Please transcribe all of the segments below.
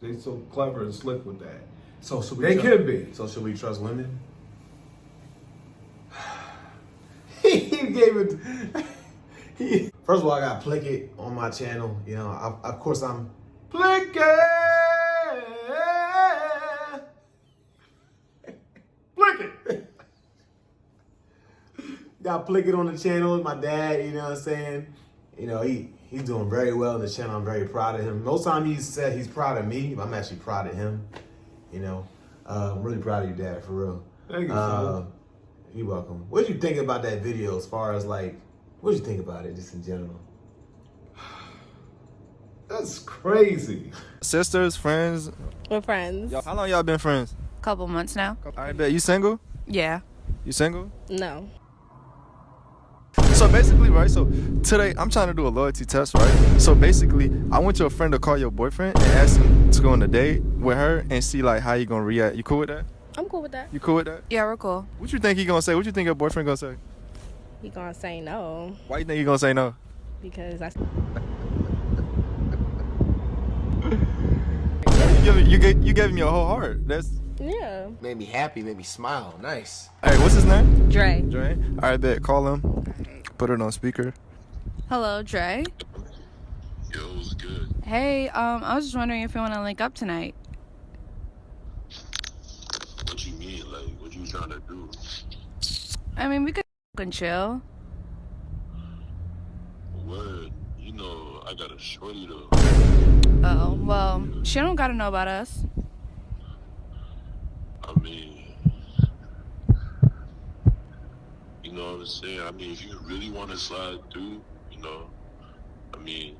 They so clever and slick with that. So should we They can be. So should we trust women? He gave it. First of all, I got Plick It on my channel. You know, of course I'm Plick it. Plick it. got Plick It on the channel. My dad, you know what I'm saying? You know, he's doing very well on the channel. I'm very proud of him. Most time he's said he's proud of me. I'm actually proud of him. You know, I'm really proud of you, Dad, for real. Thank you, son. You're welcome. What did you think about that video as far as like, what did you think about it just in general? That's crazy. Sisters, friends. We're friends. How long y'all been friends? Couple months now. I bet. You single? Yeah. You single? No. So basically, right, so today I'm trying to do a loyalty test, right? So basically, I want your friend to call your boyfriend and ask him to go on a date with her and see like how you gonna react. You cool with that? I'm cool with that. You cool with that? Yeah, we're cool. What you think he gonna say? What you think your boyfriend gonna say? He gonna say no Why you think he gonna say no? because that's You gave him your whole heart. That's yeah. Made me happy, made me smile. Nice. Hey, what's his name? Dre. Dre. All right, bet. Call him. Put it on speaker. Hello, Dre. Yo, what's good? Hey, I was just wondering if you want to link up tonight. What you mean? Like, what you trying to do? I mean, we could and chill. Word, you know, I got a shorty though. Oh, well, she don't gotta know about us. I mean, you know what I'm saying? I mean, if you really want to slide through, you know, I mean,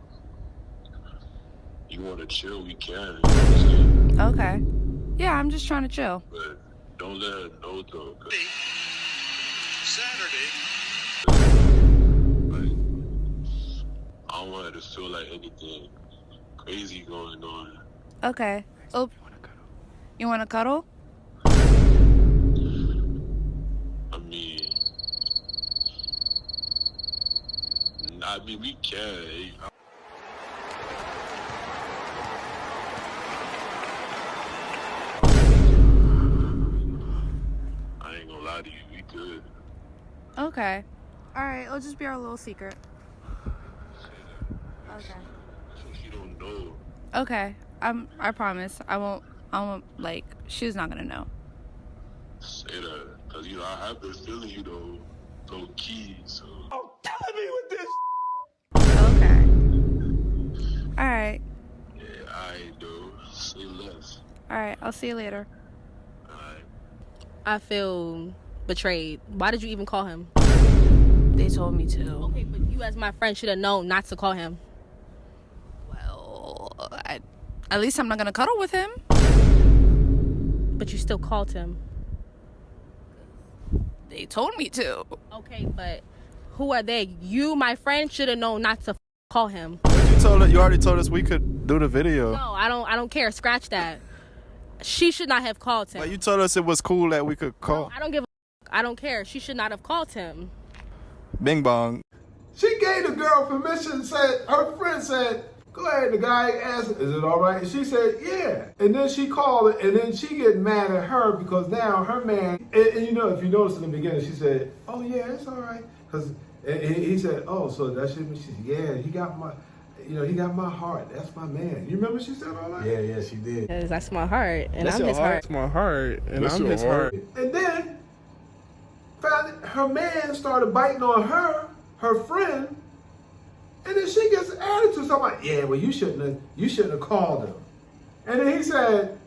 you want to chill, we can. You know what I'm saying? Okay. Yeah, I'm just trying to chill. But don't let her know though. Saturday. Like, I don't want her to feel like anything crazy going on. Okay. Oh, you want to cuddle? I mean, we can. I ain't gonna lie to you, we good. Okay. All right, it'll just be our little secret. Okay. So she don't know. Okay. I promise. I won't like she's not gonna know. Say that. Cause you know, I have been feeling you though, low key, so. Oh, killing me with this. Okay. All right. Yeah, I do. Say less. All right. I'll see you later. Alright. I feel betrayed. Why did you even call him? They told me to. Okay, but you as my friend should have known not to call him. Well, at least I'm not gonna cuddle with him. But you still called him. They told me to. Okay, but who are they? You, my friend, should have known not to call him. But you already told us we could do the video. No, I don't care. Scratch that. She should not have called him. But you told us it was cool that we could call. No, I don't give a I don't care. She should not have called him. Bing bong. She gave the girl permission, said, her friend said, go ahead. The guy asked, is it all right? And she said, yeah. And then she called it, and then she get mad at her because now her man, and you know, if you notice in the beginning, she said, oh yeah, it's all right. Because he said, oh, so that should be, she said, yeah, he got my heart. That's my man. You remember she said all that? Yeah, she did. Because that's my heart, and That's I'm his heart. my heart, and That's I'm your his heart. And then found her man started biting on her friend, and then she gets an attitude. So I'm like, yeah, well, you shouldn't have called him. And then he said,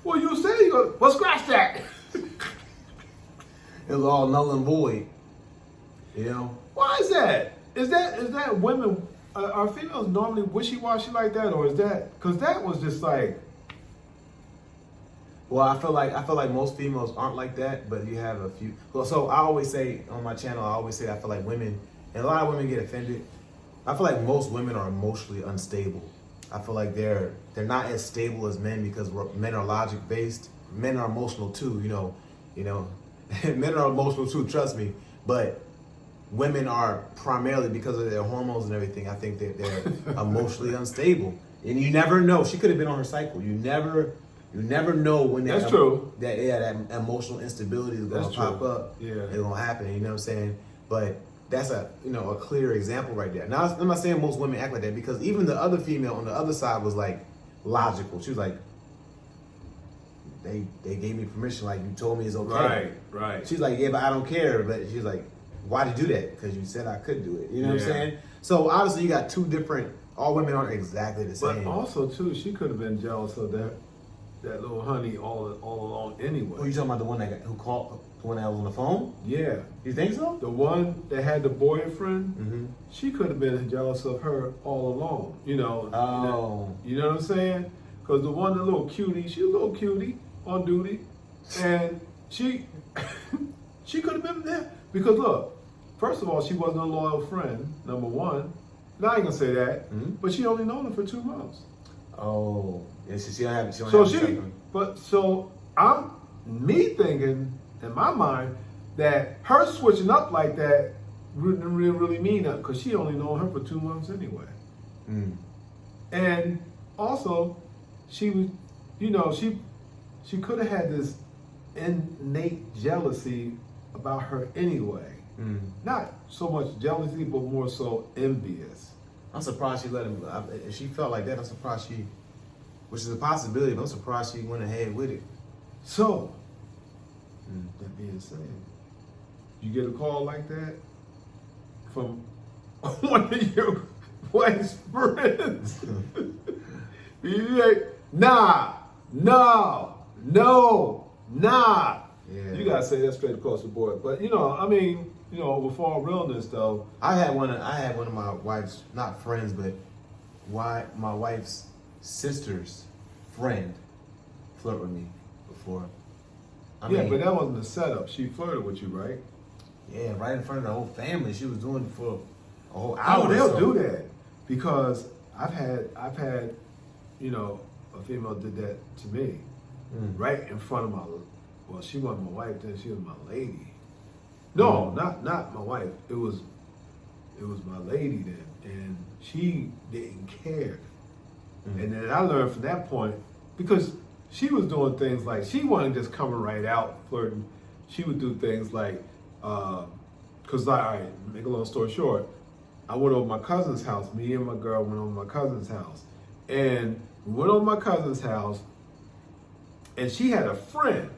well, you said you go, well, scratch that. It was all null and void. You know? Why is that? Is that women? Are females normally wishy-washy like that, or is that because that was just like? Well, I feel like most females aren't like that, but you have a few. Well, so I always say on my channel, I feel like women, and a lot of women get offended. I feel like most women are emotionally unstable. I feel like they're not as stable as men because men are logic based. Men are emotional too, you know, men are emotional too. Trust me, but women are primarily because of their hormones and everything. I think that they're emotionally unstable. And you never know. She could have been on her cycle. You never know when that That's true. That emotional instability is gonna That's pop true. up. Yeah. It's gonna happen. You know what I'm saying? But that's a clear example right there. Now I'm not saying most women act like that, because even the other female on the other side was like logical. She was like, they gave me permission, like you told me it's okay. Right. She's like, yeah, but I don't care. But she's like, why did you do that? Because you said I could do it. You know what I'm Yeah. saying? So obviously you got two different. All women aren't exactly the same. But also too, she could have been jealous of that little honey all along anyway. Who you talking about? The one who called, the one that was on the phone? Yeah. You think so? The one that had the boyfriend, Mm-hmm. she could have been jealous of her all along. You know. Oh. You know what I'm saying? Because the one, the little cutie, she a little cutie on duty, and she could have been there. Because look, first of all, she wasn't a loyal friend. Number one. Now I ain't gonna say that, but she only known him for 2 months. Oh. Yeah, she don't have. So I'm thinking in my mind that her switching up like that didn't really mean nothing, because she only known her for 2 months anyway. And also, she was, she could have had this innate jealousy about her anyway. Not so much jealousy, but more so envious. I'm surprised she let him. If she felt like that, I'm surprised she, which is a possibility, but I'm surprised she went ahead with it. So, that being said, you get a call like that from one of your wife's friends. You like, nah. Yeah. You gotta say that straight across the board. But with all realness though, I had one of my wife's, not friends, but my wife's sister's friend flirt with me before. I mean, but that wasn't the setup. She flirted with you, right? Yeah, right in front of the whole family. She was doing it for a whole hour. Oh, they'll or so. do that, because I've had a female did that to me, right in front of she wasn't my wife then, she was my lady. No, not my wife. It was my lady then, and she didn't care. And then I learned from that point, because she was doing things like, she wasn't just coming right out flirting. She would do things like, because all right, make a long story short, I went over my cousin's house. Me and my girl went over my cousin's house, and we went over my cousin's house, and she had a friend.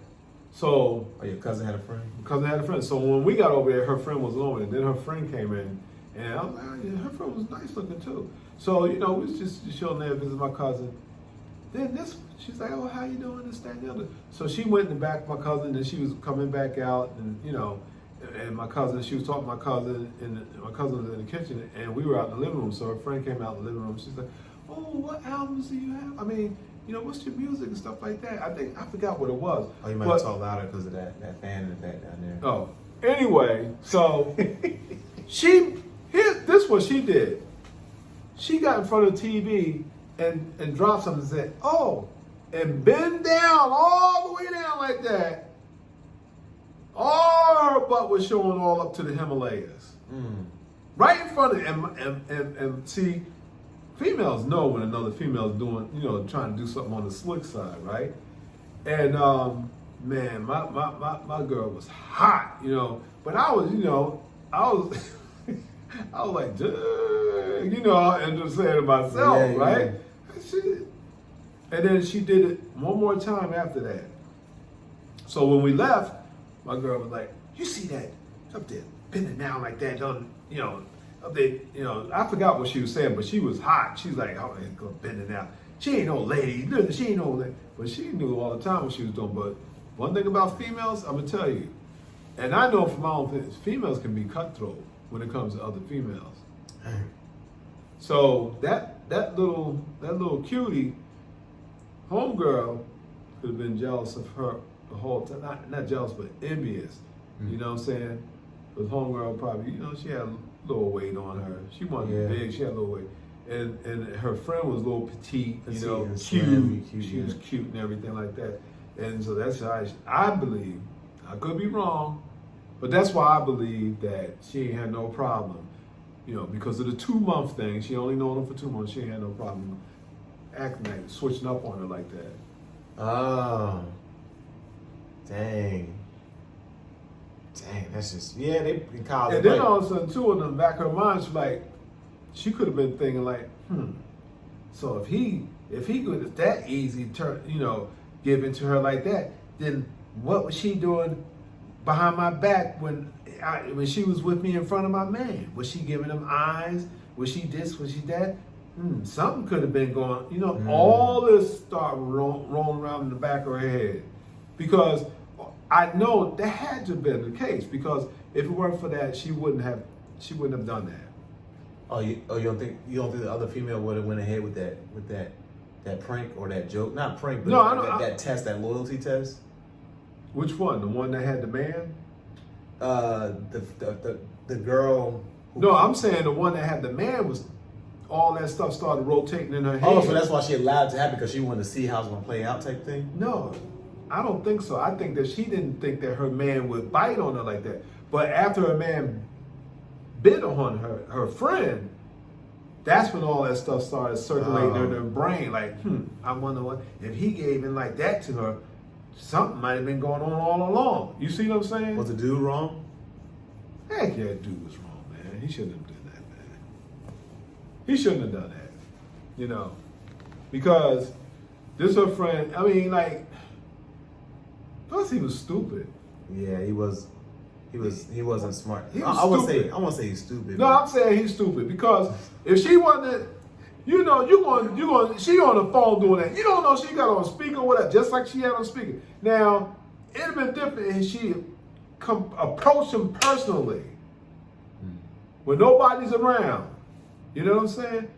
So, your cousin had a friend? My cousin had a friend. So when we got over there, her friend was alone, and then her friend came in, and I was like, yeah, her friend was nice looking too. So, we was just chilling there, visiting my cousin. Then she's like, oh, how you doing, this, that, and the other. So she went in the back of my cousin, and she was coming back out, and, and my cousin, she was talking to my cousin, and my cousin was in the kitchen, and we were out in the living room. So her friend came out in the living room. She's like, oh, what albums do you have? I mean, what's your music and stuff like that? I forgot what it was. Oh, you might have talked louder because of that fan in the back down there. Oh, anyway, so this is what she did. She got in front of the TV and dropped something and said, oh, and bend down all the way down like that. All her butt was showing all up to the Himalayas. Right in front of and see, females know when another female is doing, trying to do something on the slick side, right? And man, my girl was hot, but I was, I was like, and just saying to myself, right? Yeah. And then she did it one more time after that. So when we left, my girl was like, you see that up there, bending down like that, up there, I forgot what she was saying, but she was hot. She's like, oh, go bending down. She ain't no lady. She ain't no lady. But she knew all the time what she was doing. But one thing about females, I'm gonna tell you, and I know from my own things, females can be cutthroat when it comes to other females. So that little cutie, homegirl, could have been jealous of her the whole time. Not jealous, but envious. You know what I'm saying? Because homegirl probably, she had a little weight on her. She wasn't big, she had a little weight. And her friend was a little petite, cute. She was cute and everything like that. And so that's how I believe, I could be wrong, but that's why I believe that she ain't had no problem, because of the 2 month thing. She only known him for 2 months. She ain't had no problem acting like switching up on her like that. Oh, dang, that's just they in college. And then all of a sudden, too, in the back of her mind, she's like, she could have been thinking like, so if he could that easy give into her like that, then what was she doing behind my back when she was with me in front of my man? Was she giving him eyes? Was she this? Was she that? Something could have been going. All this started rolling around in the back of her head, because I know that had to have been the case. Because if it weren't for that, she wouldn't have done that. Oh, you don't think the other female would have went ahead with that prank or that joke? Not prank, but No, that test, that loyalty test. Which one? The one that had the man? The girl. No, I'm saying the one that had the man was. All that stuff started rotating in her head. Oh, so that's why she allowed it to happen, because she wanted to see how it's going to play out type thing? No, I don't think so. I think that she didn't think that her man would bite on her like that. But after her man bit on her friend, that's when all that stuff started circulating in her brain. Like, I wonder what, if he gave in like that to her, something might have been going on all along. You see what I'm saying? Was the dude wrong? Heck yeah, dude was wrong, man. He shouldn't have done that, man. He shouldn't have done that, because this her friend. I mean, like, plus he was stupid. Yeah, he wasn't smart. He was I won't stupid. say he's stupid. No, I'm saying he's stupid, because if she wasn't, she on the phone doing that. You don't know she got on speaker or whatever, just like she had on speaker. Now, it'd have been different if she approached him personally when nobody's around. You know what I'm saying?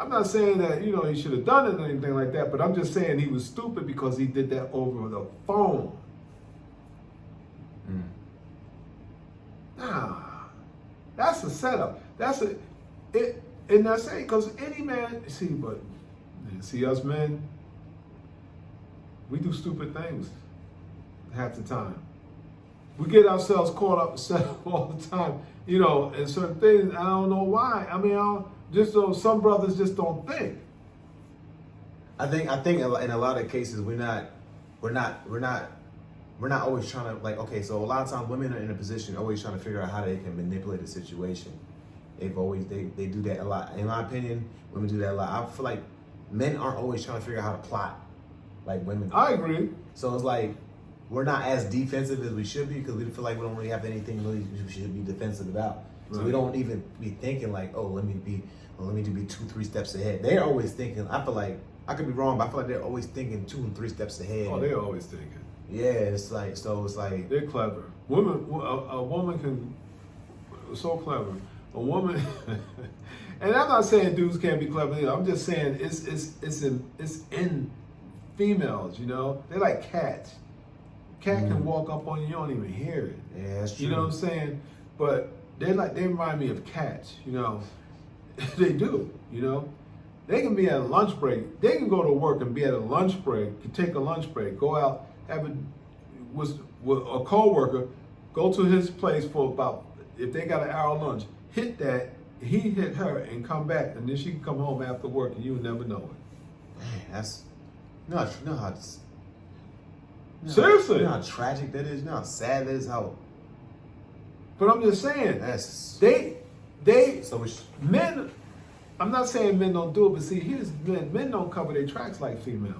I'm not saying that, he should have done it or anything like that, but I'm just saying he was stupid because he did that over the phone. Nah, that's a setup. And that's it, because any man, see us men, we do stupid things half the time. We get ourselves caught up and set up all the time, in certain things. I don't know why. I mean, some brothers just don't think. I think in a lot of cases we're not always trying to, like, okay, so a lot of times women are in a position always trying to figure out how they can manipulate a situation. They do that a lot. In my opinion, women do that a lot. I feel like men aren't always trying to figure out how to plot like women do. I agree. So it's like we're not as defensive as we should be, because we feel like we don't really have anything really we should be defensive about. So we don't even be thinking like, oh, let me be 2-3 steps ahead. They're always thinking. I feel like, I could be wrong, but I feel like they're always thinking 2 and 3 steps ahead. Oh, they're always thinking. Yeah, it's like they're clever. A woman can so clever. A woman, and I'm not saying dudes can't be clever either. I'm just saying it's in females. They're like cats. Cat can walk up on you, you don't even hear it. Yeah, that's true. You know what I'm saying? But they remind me of cats. They do. They can be at a lunch break. They can go to work and be at a lunch break, can take a lunch break, go out, with a coworker, go to his place for about, if they got an hour lunch, hit that, he hit her and come back, and then she can come home after work and you would never know it. Man, that's how seriously. You know how tragic that is. You know how sad that is. But I'm just saying, men. I'm not saying men don't do it, but see, here's men don't cover their tracks like females.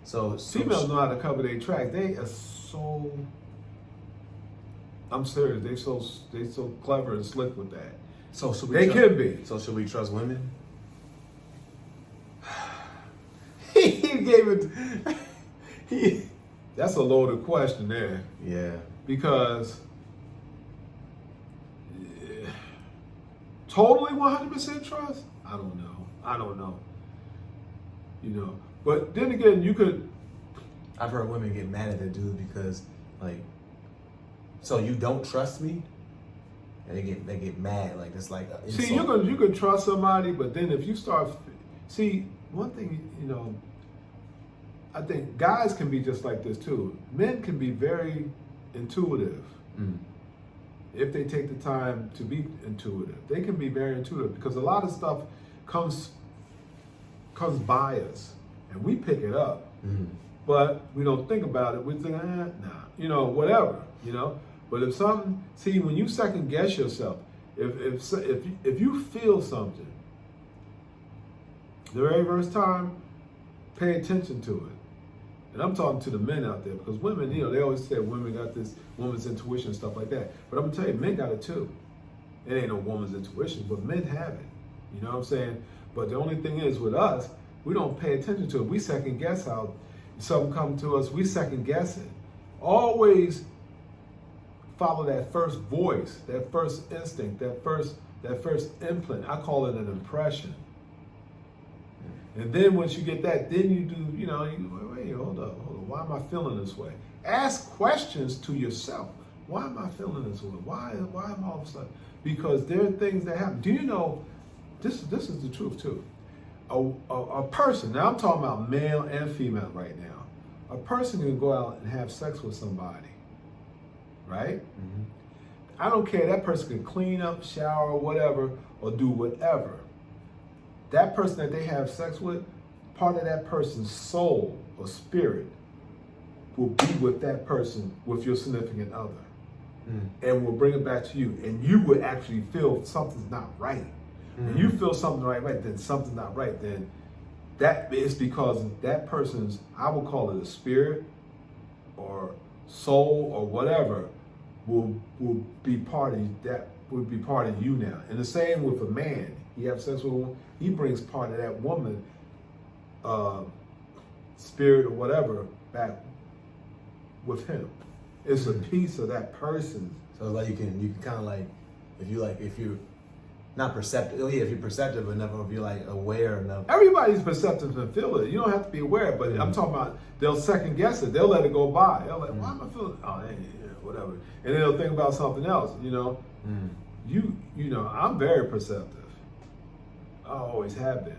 So females know how to cover their tracks. They are so. I'm serious. They so clever and slick with that. So should they can be. So should we trust women? He gave it. That's a loaded question there. Yeah. Because totally 100% trust? I don't know. But then again, you could. I've heard women get mad at their dude because, like, so you don't trust me? And they get mad. Like, it's like see, you can trust somebody, but then if you start, one thing, I think guys can be just like this too. Men can be very intuitive. If they take the time to be intuitive. They can be very intuitive because a lot of stuff comes by us. and we pick it up. But we don't think about it. We think, nah, whatever, But if something, see, when you second guess yourself, if you feel something, the very first time, pay attention to it. And I'm talking to the men out there, because women, they always say women got this woman's intuition and stuff like that. But I'm gonna tell you, men got it too. It ain't no woman's intuition, but men have it. You know what I'm saying? But the only thing is with us, we don't pay attention to it. We second guess how something come to us, we second guess it. Always follow that first voice, that first instinct, that first implant. I call it an impression. And then once you get that, then you do, wait, hold up. Why am I feeling this way? Ask questions to yourself. Why am I feeling this way? Why am I all of a sudden? Because there are things that happen. Do you know, this is the truth too. A person, now I'm talking about male and female right now. A person can go out and have sex with somebody, right? I don't care, that person can clean up, shower, whatever, or do whatever. That person that they have sex with, part of that person's soul or spirit will be with that person, with your significant other. And will bring it back to you. And you would actually feel something's not right. When you feel something right, then something's not right. Then that is because that person's, I would call it a spirit or soul or whatever, will be part of that, would be part of you now. And the same with a man. You have sex with a woman, he brings part of that woman, spirit or whatever, back with him. It's a piece of that person. So it's like you can kind of like, if you're not perceptive, if you're perceptive enough, or if you're like aware enough. Everybody's perceptive and feel it. You don't have to be aware, but I'm talking about, they'll second guess it. They'll let it go by. They'll like, why am I feeling? Oh, whatever. And then they'll think about something else. I'm very perceptive. I always have been.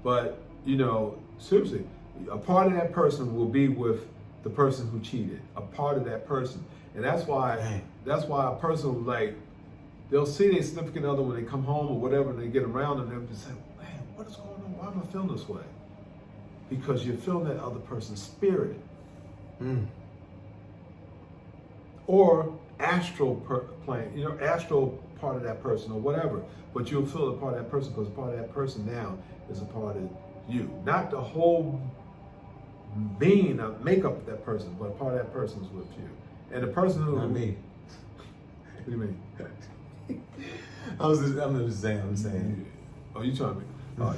But seriously, a part of that person will be with the person who cheated. A part of that person, and that's why a person like, they'll see their significant other when they come home or whatever, and they get around them, they'll just say, man, what is going on? Why am I feeling this way? Because you're feeling that other person's spirit. Or astral plane, astral part of that person or whatever. But you'll feel a part of that person because part of that person now is a part of you. Not the whole being of makeup of that person, but part of that person is with you. And the person who... Not me. What do you mean? I'm just saying. Oh, you trying to be? Oh,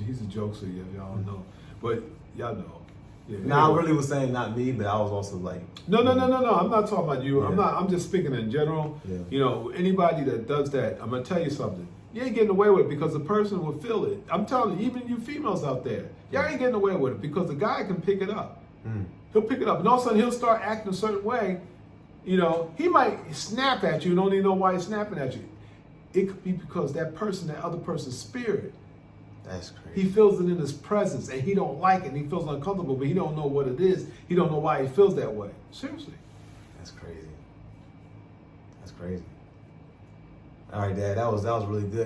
he's a jokester, y'all don't know. But y'all know. Yeah, no, I really was saying not me, but I was also like... No. I'm not talking about you. Yeah. I'm just speaking in general. Yeah. Anybody that does that, I'm going to tell you something. You ain't getting away with it because the person will feel it. I'm telling you, even you females out there, y'all ain't getting away with it because the guy can pick it up. He'll pick it up. And all of a sudden, he'll start acting a certain way. He might snap at you and don't even know why he's snapping at you. It could be because that other person's spirit. That's crazy. He feels it in his presence and he don't like it and he feels uncomfortable, but he don't know what it is. He don't know why he feels that way. Seriously. That's crazy. All right, Dad, that was really good.